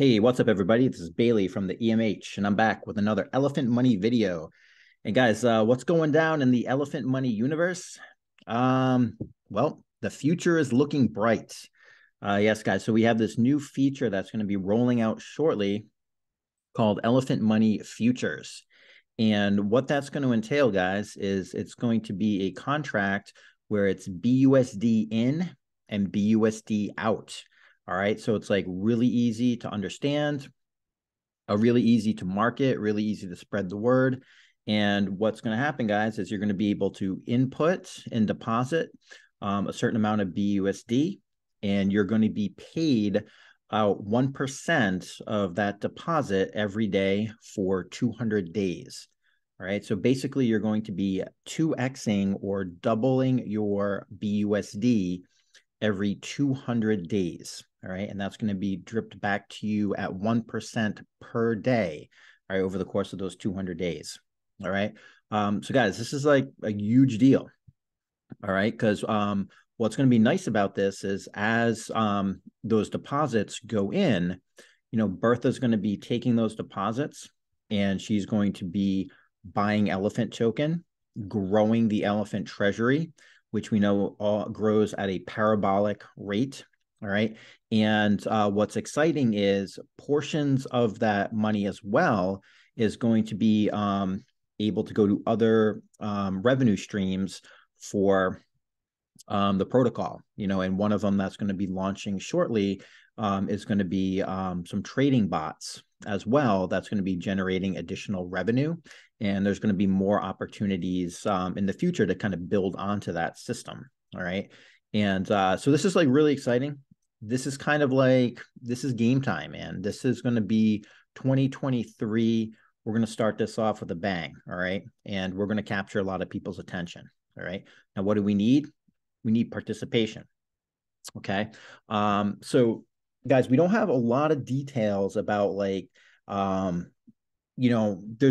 Hey, what's up, everybody? This is Bailey from the EMH, and I'm back with another Elephant Money video. And guys, what's going down in the Elephant Money universe? Um, well, the future is looking bright. Yes, guys. So we have this new feature that's going to be rolling out shortly called Elephant Money Futures. And what that's going to entail, guys, is it's going to be a contract where it's BUSD in and BUSD out. All right. So it's like really easy to understand, really easy to market, really easy to spread the word. And what's going to happen, guys, is you're going to be able to input and deposit a certain amount of BUSD, and you're going to be paid 1% of that deposit every day for 200 days. All right. So basically, you're going to be 2xing or doubling your BUSD every 200 days. All right. And that's going to be dripped back to you at 1% per day. All right. Over the course of those 200 days. All right. So, guys, this is like a huge deal. All right. Because what's going to be nice about this is as those deposits go in, Bertha's going to be taking those deposits and she's going to be buying elephant token, growing the elephant treasury, which we know grows at a parabolic rate. All right. And what's exciting is portions of that money as well is going to be able to go to other revenue streams for the protocol, and one of them that's going to be launching shortly is going to be some trading bots as well. That's going to be generating additional revenue. And there's going to be more opportunities in the future to kind of build onto that system. All right. And so this is like really exciting. This is kind of like, this is game time, man. This is going to be 2023. We're going to start this off with a bang. All right. And we're going to capture a lot of people's attention. All right. Now, what do we need? We need participation. Okay. So guys, we don't have a lot of details about like, there's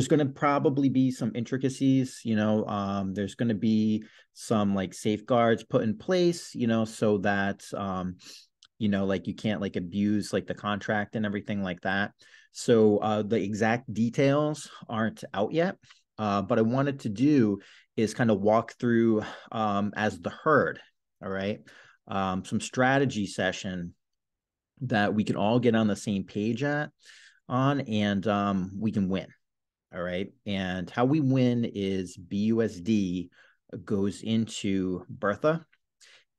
going to probably be some intricacies, there's going to be some like safeguards put in place, so that, like you can't like abuse like the contract and everything like that. So the exact details aren't out yet. But I wanted to do is kind of walk through as the herd, all right, some strategy session that we can all get on the same page on, and we can win. All right. And how we win is BUSD goes into Bertha.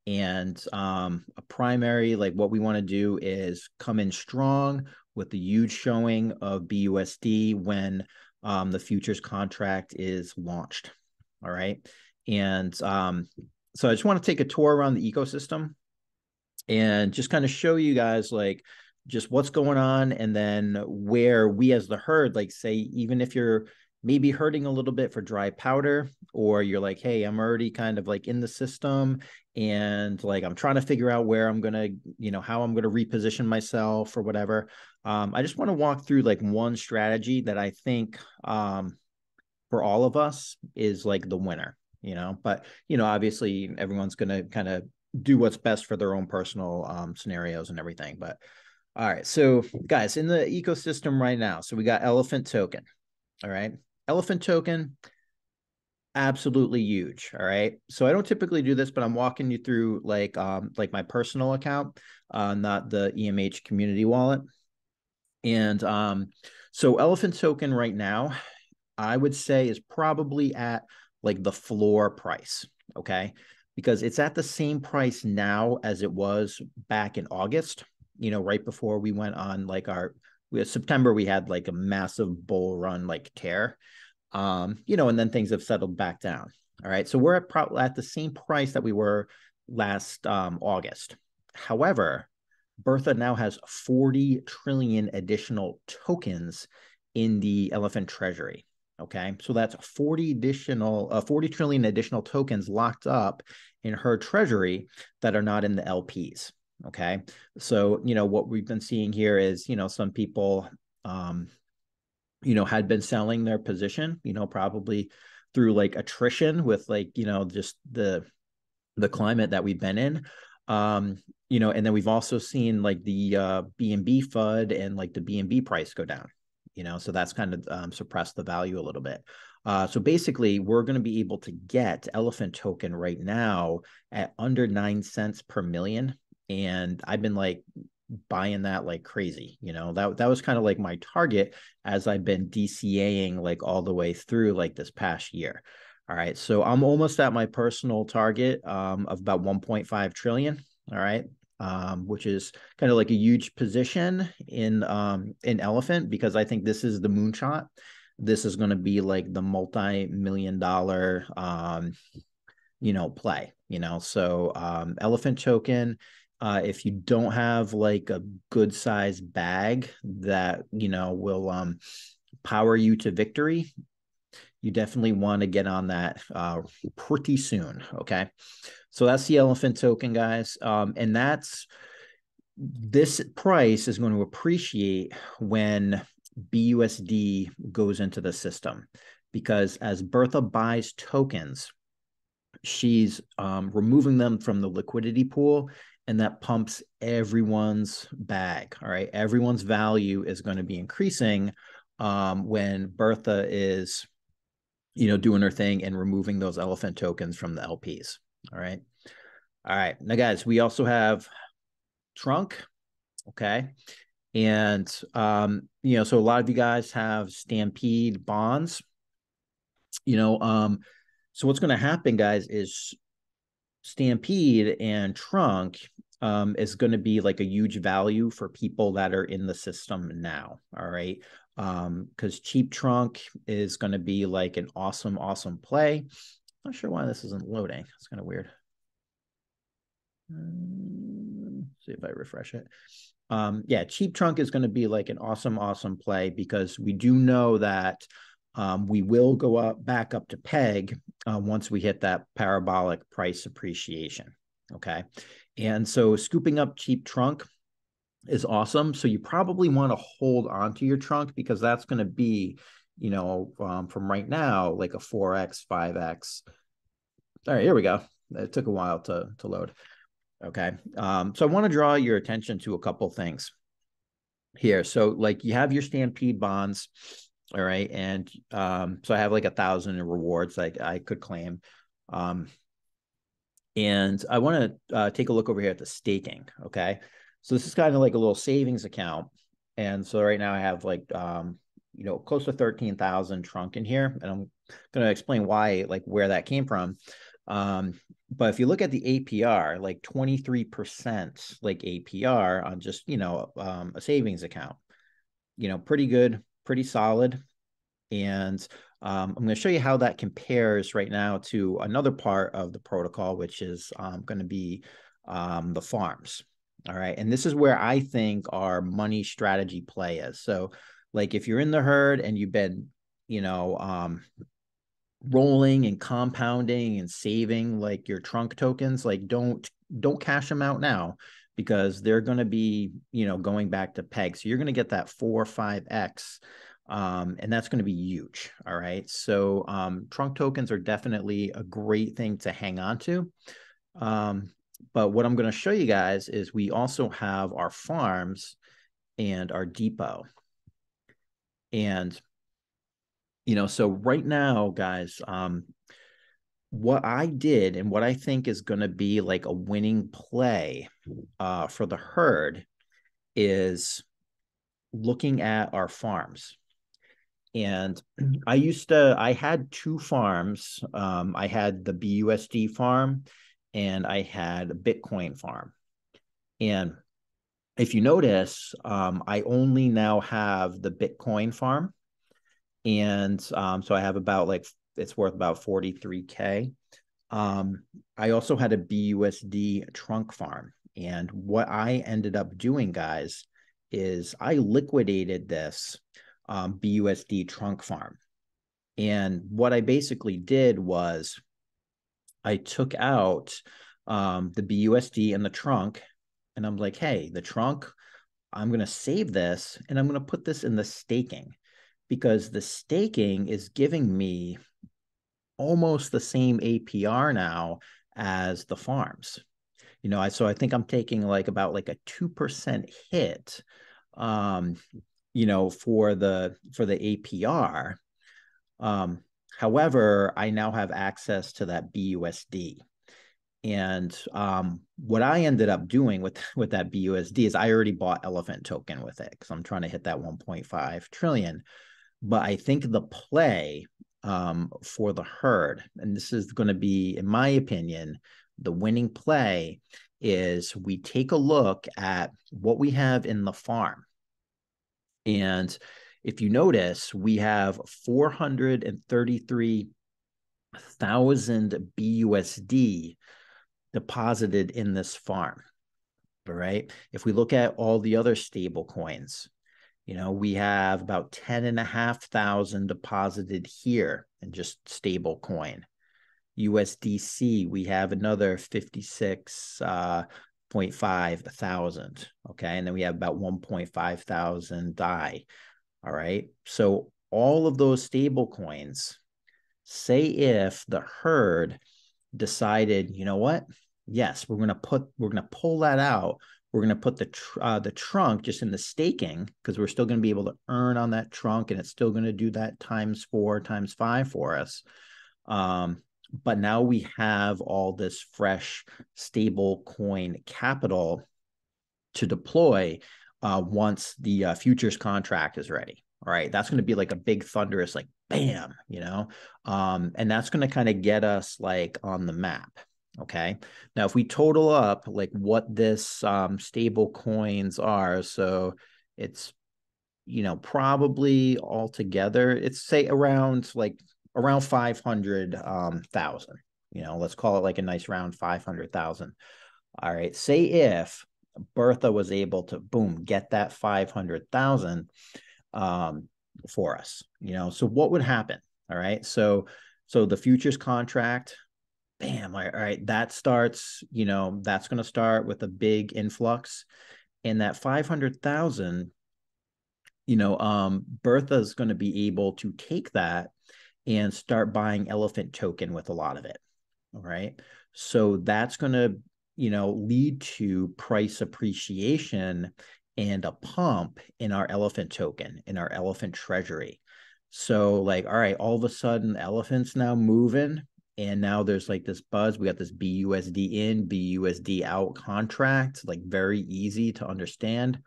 And a primary, like what we want to do is come in strong with the huge showing of BUSD when the futures contract is launched. All right. And so I just want to take a tour around the ecosystem and just kind of show you guys like just what's going on, and then where we as the herd, like say, even if you're maybe hurting a little bit for dry powder, or you're like, hey, I'm already kind of like in the system and like I'm trying to figure out where I'm gonna, how I'm gonna reposition myself or whatever. I just want to walk through like one strategy that I think for all of us is like the winner, but obviously everyone's gonna kind of do what's best for their own personal scenarios and everything. But all right, so guys, in the ecosystem right now, so we got elephant token. All right, elephant token, absolutely huge. All right, so I don't typically do this, but I'm walking you through like my personal account, not the EMH community wallet. And so elephant token right now, I would say is probably at like the floor price. Okay, because it's at the same price now as it was back in August, right before we went on like September, we had like a massive bull run, like tear, and then things have settled back down. All right. So we're at the same price that we were last August. However, Bertha now has 40 trillion additional tokens in the elephant treasury. Okay. So that's 40 trillion additional tokens locked up in her treasury that are not in the LPs. Okay. So, what we've been seeing here is, some people, had been selling their position, probably through like attrition with like, just the climate that we've been in. You know, and then we've also seen like the B&B FUD and like the B&B price go down, you know, so that's kind of suppressed the value a little bit. So basically, we're going to be able to get Elephant Token right now at under 9 cents per million. And I've been like buying that like crazy, you know, that was kind of like my target as I've been DCAing like all the way through like this past year. All right, so I'm almost at my personal target of about 1.5 trillion. All right, which is kind of like a huge position in Elephant, because I think this is the moonshot. This is going to be like the multi-million dollar you know, play, you know. So Elephant Token, if you don't have like a good size bag that, you know, will power you to victory, you definitely want to get on that pretty soon. Okay, so that's the Elephant Token, guys. And that's, this price is going to appreciate when BUSD goes into the system, because as Bertha buys tokens, she's removing them from the liquidity pool, and that pumps everyone's bag. All right, everyone's value is going to be increasing when Bertha is, you know, doing her thing and removing those Elephant tokens from the LPs. All right. All right. Now, guys, we also have Trunk. Okay. And, you know, so a lot of you guys have Stampede bonds, you know, so what's going to happen, guys, is Stampede and Trunk is going to be like a huge value for people that are in the system now. All right. Because cheap Trunk is going to be like an awesome, awesome play. Not sure why this isn't loading. It's kind of weird. See if I refresh it. Yeah, cheap Trunk is going to be like an awesome, awesome play, because we do know that we will go up back up to peg once we hit that parabolic price appreciation. Okay. And so scooping up cheap Trunk is awesome. So you probably want to hold on to your Trunk, because that's going to be, you know, from right now, like a 4x, 5x. All right, here we go. It took a while to load. Okay. So I want to draw your attention to a couple things here. So like you have your Stampede bonds. All right. And so I have like 1,000 in rewards I could claim. And I want to take a look over here at the staking. Okay. So this is kind of like a little savings account. And so right now I have like, you know, close to 13,000 Trunk in here. And I'm going to explain why, like where that came from. But if you look at the APR, like 23% like APR on just, you know, a savings account, you know, pretty good, pretty solid. And I'm going to show you how that compares right now to another part of the protocol, which is going to be the farms. All right. And this is where I think our money strategy play is. So like if you're in the herd and you've been, you know, rolling and compounding and saving like your Trunk tokens, like don't cash them out now, because they're going to be, you know, going back to peg. So you're going to get that 4 or 5x. And that's going to be huge. All right. So Trunk tokens are definitely a great thing to hang on to. But what I'm going to show you guys is we also have our farms and our depot. And, you know, so right now, guys, what I did and what I think is going to be like a winning play for the herd is looking at our farms. And I had two farms. I had the BUSD farm and I had a Bitcoin farm. And if you notice, I only now have the Bitcoin farm. And so I have about like, it's worth about 43K. I also had a BUSD Trunk farm. And what I ended up doing, guys, is I liquidated this BUSD Trunk farm. And what I basically did was I took out the BUSD and the Trunk, and I'm like, hey, the Trunk, I'm going to save this and I'm going to put this in the staking, because the staking is giving me almost the same APR now as the farms. So I think I'm taking like about like a 2% hit, um, for the APR. Um, However, I now have access to that BUSD. And what I ended up doing with that BUSD is I already bought Elephant token with it because I'm trying to hit that 1.5 trillion. But I think the play for the herd, and this is going to be, in my opinion, the winning play is we take a look at what we have in the farm. And if you notice, we have 433,000 BUSD deposited in this farm. All right. If we look at all the other stable coins, we have about 10,500 deposited here in just stable coin. USDC, we have another 56.5 thousand. Okay. And then we have about 1.5 thousand DAI. All right. So all of those stable coins, say if the herd decided, you know what? Yes, we're gonna pull that out. We're gonna put the trunk just in the staking because we're still gonna be able to earn on that trunk, and it's still gonna do that ×4 ×5 for us. But now we have all this fresh stable coin capital to deploy once the futures contract is ready. All right, that's going to be like a big thunderous, like bam, and that's going to kind of get us like on the map. Okay, now if we total up like what this stable coins are, so it's probably altogether, it's say around 500,000. Let's call it like a nice round 500,000. All right, say if Bertha was able to boom get that 500,000 for us, so what would happen? All right, so the futures contract, bam, all right, that starts, that's going to start with a big influx, and that 500,000, Bertha's going to be able to take that and start buying Elephant token with a lot of it. All right, so that's going to lead to price appreciation and a pump in our Elephant token, in our Elephant treasury. So like, all right, all of a sudden Elephant's now moving, and now there's like this buzz. We got this BUSD in, BUSD out contract, like very easy to understand.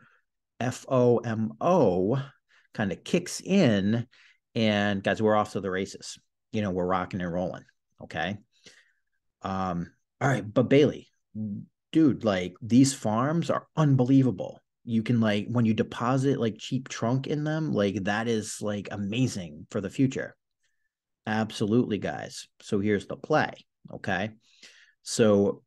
FOMO kind of kicks in, and guys, we're off to the races. We're rocking and rolling. Okay. All right, but Bailey, dude, like these farms are unbelievable. You can like when you deposit like cheap trunk in them, like that is like amazing for the future. Absolutely, guys. So here's the play. Okay. So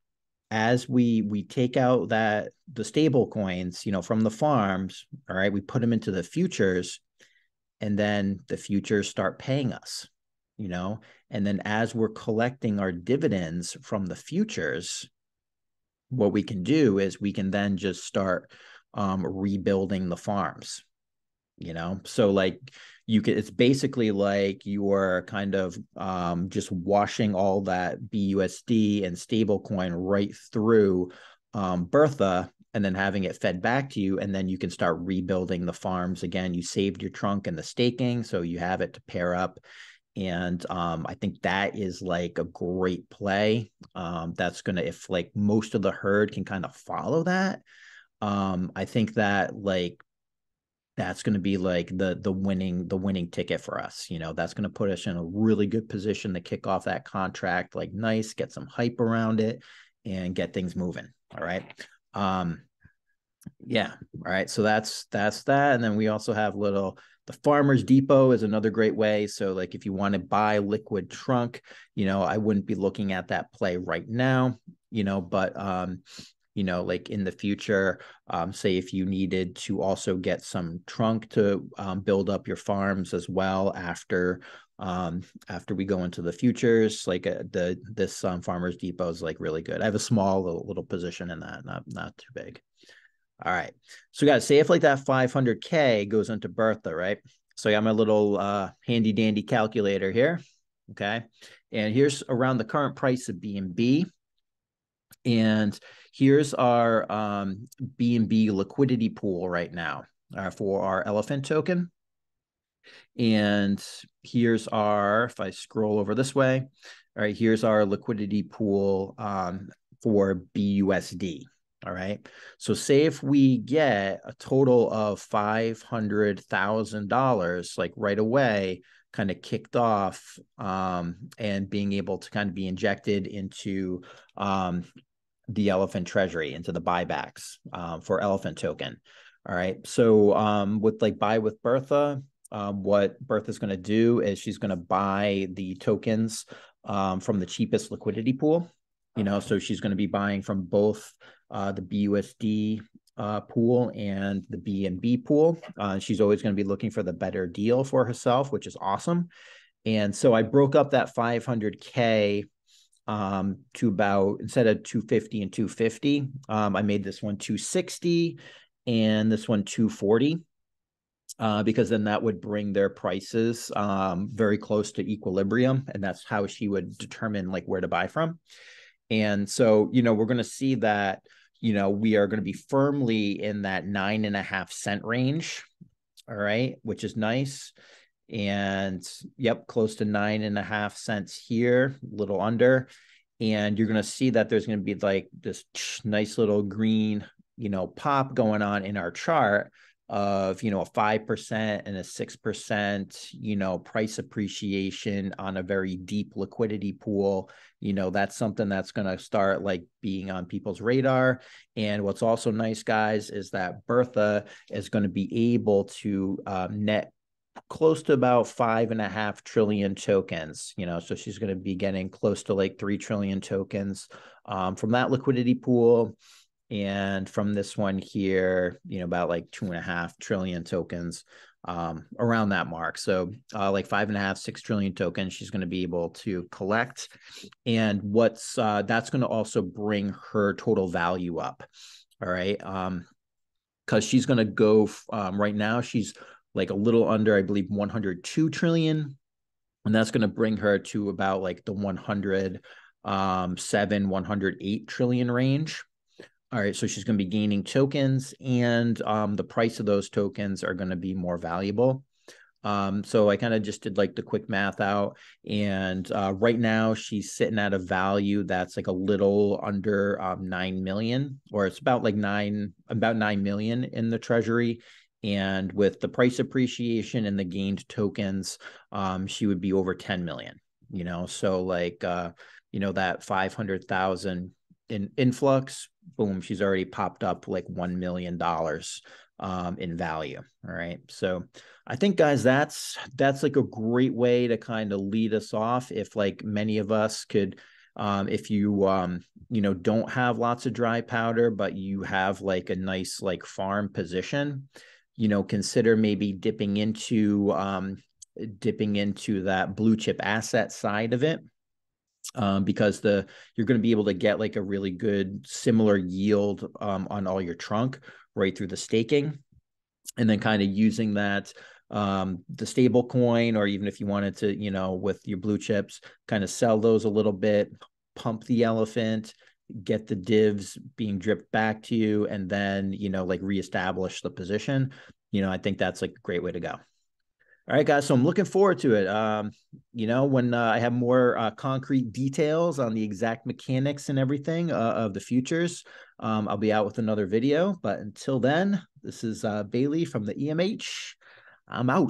as we take out the stable coins, from the farms, all right, we put them into the futures, and then the futures start paying us, and then as we're collecting our dividends from the futures, what we can do is we can then just start rebuilding the farms, so like it's basically like you're kind of just washing all that BUSD and stablecoin right through Bertha, and then having it fed back to you, and then you can start rebuilding the farms again. You saved your trunk and the staking, so you have it to pair up. And I think that is like a great play. That's gonna, if like most of the herd can kind of follow that, I think that like that's going to be like the winning ticket for us. That's going to put us in a really good position to kick off that contract, like nice, get some hype around it, and get things moving. All right. Yeah. All right. So that's that. And then we also have the Farmers Depot is another great way. So like if you want to buy liquid trunk, I wouldn't be looking at that play right now, but like in the future, say if you needed to also get some trunk to build up your farms as well after we go into the futures, like this Farmers Depot is like really good. I have a small little position in that, not too big. All right, so guys, say if like that 500K goes into Bertha, right? So I got my little handy dandy calculator here, okay, and here's around the current price of BNB. And here's our B&B liquidity pool right now for our elephant token. And here's our, if I scroll over this way, all right, here's our liquidity pool for BUSD. All right. So say if we get a total of $500,000 like right away, kind of kicked off and being able to kind of be injected into the elephant treasury, into the buybacks for elephant token. All right. So with like buy with Bertha, what Bertha's going to do is she's going to buy the tokens from the cheapest liquidity pool. So she's going to be buying from both the BUSD pool and the BNB pool. She's always going to be looking for the better deal for herself, which is awesome. And so I broke up that 500K to about, instead of 250 and 250, I made this one 260 and this one 240. Because then that would bring their prices very close to equilibrium, and that's how she would determine like where to buy from. And so, we're going to see that, we are going to be firmly in that 9.5 cent range. All right, which is nice. And yep, close to 9.5 cents here, a little under. And you're going to see that there's going to be like this nice little green, pop going on in our chart of, a 5% and a 6%, price appreciation on a very deep liquidity pool. That's something that's going to start like being on people's radar. And what's also nice, guys, is that Bertha is going to be able to net close to about 5.5 trillion tokens, so she's going to be getting close to like 3 trillion tokens from that liquidity pool. And from this one here, about like 2.5 trillion tokens around that mark. So like 5.5, 6 trillion tokens she's going to be able to collect. And that's going to also bring her total value up. All right. Because she's going to go right now, she's like a little under, I believe, 102 trillion. And that's going to bring her to about like the 107, 108 trillion range. All right, so she's going to be gaining tokens, and the price of those tokens are going to be more valuable. So I kind of just did like the quick math out, and right now she's sitting at a value that's like a little under 9 million, or it's about like about 9 million in the treasury. And with the price appreciation and the gained tokens, she would be over 10 million. So like that 500,000 in influx, boom, she's already popped up like $1 million in value. All right. So I think, guys, that's like a great way to kind of lead us off. If like many of us could, if you, don't have lots of dry powder, but you have like a nice like farm position, consider maybe dipping into that blue chip asset side of it. Because you're going to be able to get like a really good similar yield on all your trunk right through the staking, and then kind of using that the stable coin, or even if you wanted to, with your blue chips, kind of sell those a little bit, pump the elephant, get the divs being dripped back to you, and then like reestablish the position. I think that's like a great way to go. All right, guys. So I'm looking forward to it. When I have more concrete details on the exact mechanics and everything of the futures, I'll be out with another video. But until then, this is Bailey from the EMH. I'm out.